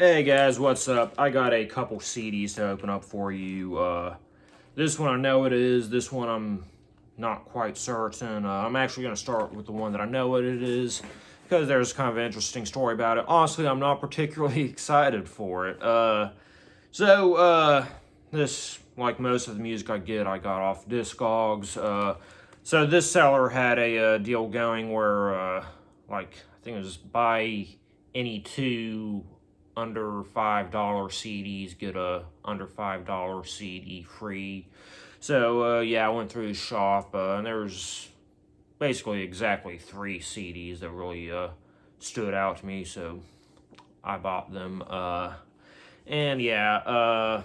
Hey guys, what's up? I got a couple CDs to open up for you. This one I know it is. This one I'm not quite certain. I'm actually going to start with the one that I know what it is because there's kind of an interesting story about it. Honestly, I'm not particularly excited for it. This, like most of the music I get, I got off Discogs. So this seller had a deal going where, I think it was buy any two under $5 CDs get a under $5 CD free. So yeah, I went through his shop and there was basically exactly 3 CDs that really stood out to me, so I bought them. And yeah,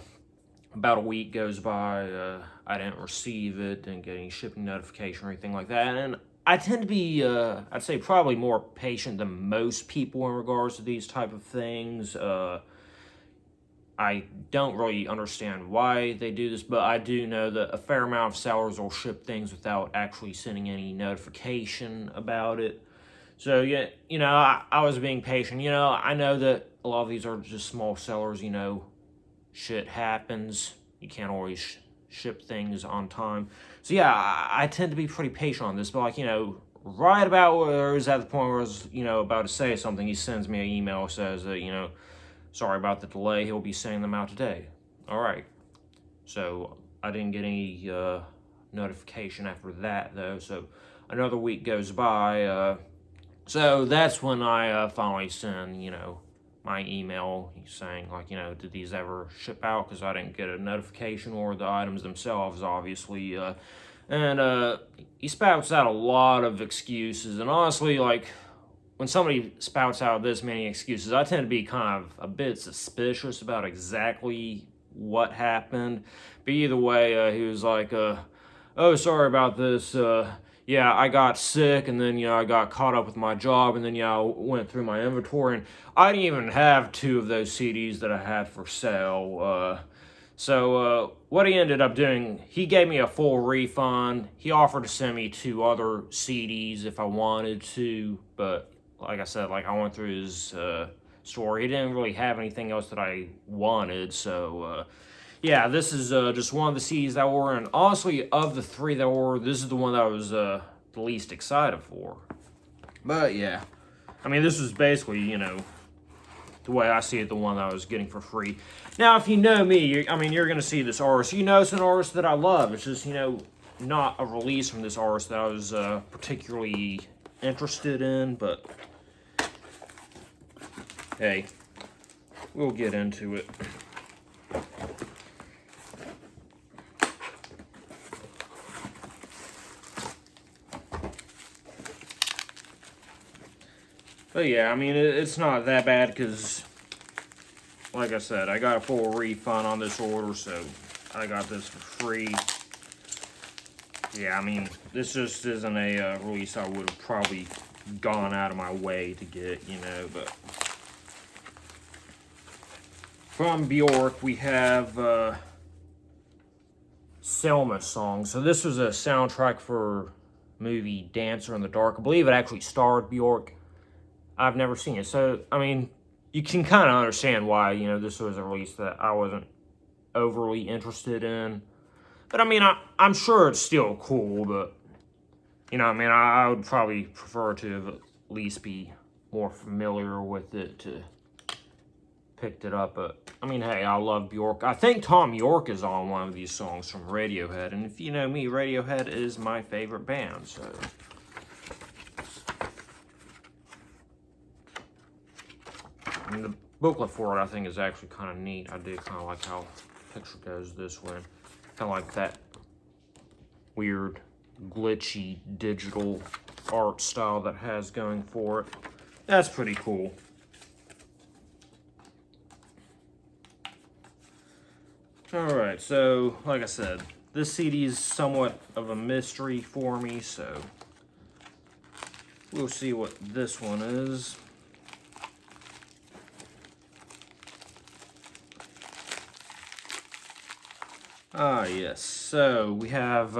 about a week goes by, I didn't receive it, didn't get any shipping notification or anything like that, and I tend to be, I'd say probably more patient than most people in regards to these type of things. I don't really understand why they do this, but I do know that a fair amount of sellers will ship things without actually sending any notification about it. So, yeah, I was being patient. I know that a lot of these are just small sellers, shit happens. You can't always ship things on time. So yeah, I tend to be pretty patient on this, but right about where I was at the point where I was, about to say something, he sends me an email, says that, sorry about the delay, he'll be sending them out today. All right. So I didn't get any notification after that though. So another week goes by. So that's when I finally send, my email saying, did these ever ship out? Because I didn't get a notification, or the items themselves, obviously. And he spouts out a lot of excuses. And honestly, when somebody spouts out this many excuses, I tend to be kind of a bit suspicious about exactly what happened. But either way, he was like, oh, sorry about this. Yeah, I got sick, and then, I got caught up with my job, and then, I went through my inventory, and I didn't even have 2 of those CDs that I had for sale. So what he ended up doing, he gave me a full refund. He offered to send me 2 other CDs if I wanted to, but like I said, I went through his store. He didn't really have anything else that I wanted, so yeah, this is just one of the CDs that were, and honestly, of the 3 that were, this is the one that I was the least excited for. But yeah, I mean, this was basically, the way I see it, the one that I was getting for free. Now, if you know me, you're going to see this artist. It's an artist that I love. It's just, not a release from this artist that I was particularly interested in, but hey, we'll get into it. But yeah, it's not that bad because, like I said, I got a full refund on this order, so I got this for free. Yeah, this just isn't a release I would have probably gone out of my way to get, but from Björk, we have Selma song. So this was a soundtrack for movie Dancer in the Dark. I believe it actually starred Björk. I've never seen it. So, you can kind of understand why, this was a release that I wasn't overly interested in. But, I'm sure it's still cool, but, I would probably prefer to at least be more familiar with it to picked it up. But, hey, I love Björk. I think Tom York is on one of these songs from Radiohead. And if you know me, Radiohead is my favorite band, so... the booklet for it, I think, is actually kind of neat. I do kind of like how the picture goes this way. Kind of like that weird, glitchy, digital art style that has going for it. That's pretty cool. Alright, so, like I said, this CD is somewhat of a mystery for me, so we'll see what this one is. Ah, yes. So, we have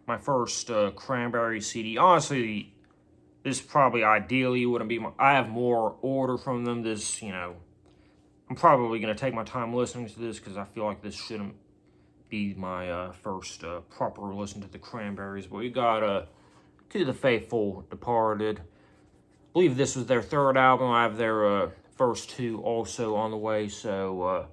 my first Cranberry CD. Honestly, this probably ideally wouldn't be I have more order from them. This, I'm probably going to take my time listening to this because I feel like this shouldn't be my first proper listen to the Cranberries. But we got To the Faithful Departed. I believe this was their third album. I have their first two also on the way, so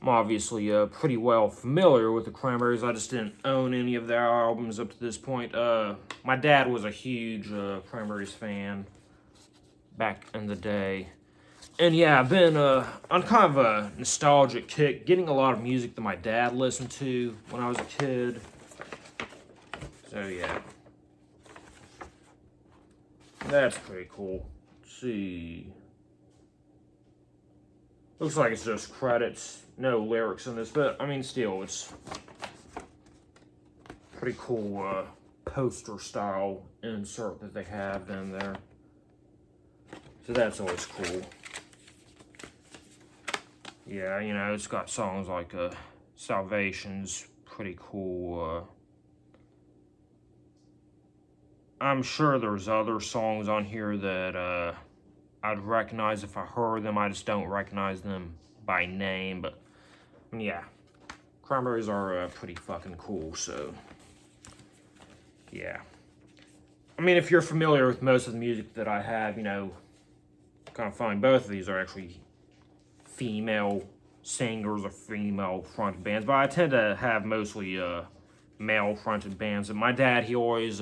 I'm obviously pretty well familiar with the Cranberries. I just didn't own any of their albums up to this point. My dad was a huge Cranberries fan back in the day. And yeah, I've been on kind of a nostalgic kick, getting a lot of music that my dad listened to when I was a kid. So yeah. That's pretty cool. Let's see. Looks like it's just credits, no lyrics in this, but I mean, still, it's pretty cool poster style insert that they have in there. So that's always cool. Yeah, you know, it's got songs like Salvation's pretty cool. I'm sure there's other songs on here that I'd recognize if I heard them. I just don't recognize them by name, but yeah, Cranberries are pretty fucking cool, so yeah. I mean, if you're familiar with most of the music that I have, you know, kind of funny, both of these are actually female singers or female fronted bands, but I tend to have mostly male fronted bands. And my dad, he always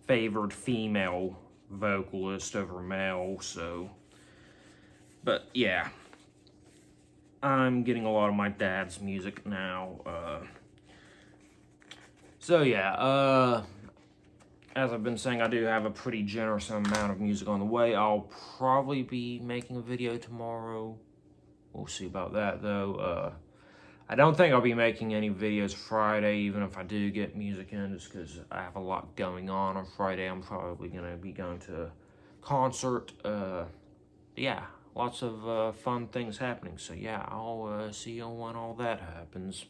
favored female vocalist over male, so, but yeah, I'm getting a lot of my dad's music now. So yeah, as I've been saying, I do have a pretty generous amount of music on the way. I'll probably be making a video tomorrow. We'll see about that, though. I don't think I'll be making any videos Friday, even if I do get music in, just because I have a lot going on Friday. I'm probably going to be going to a concert. Yeah, lots of fun things happening. So, yeah, I'll see you when all that happens.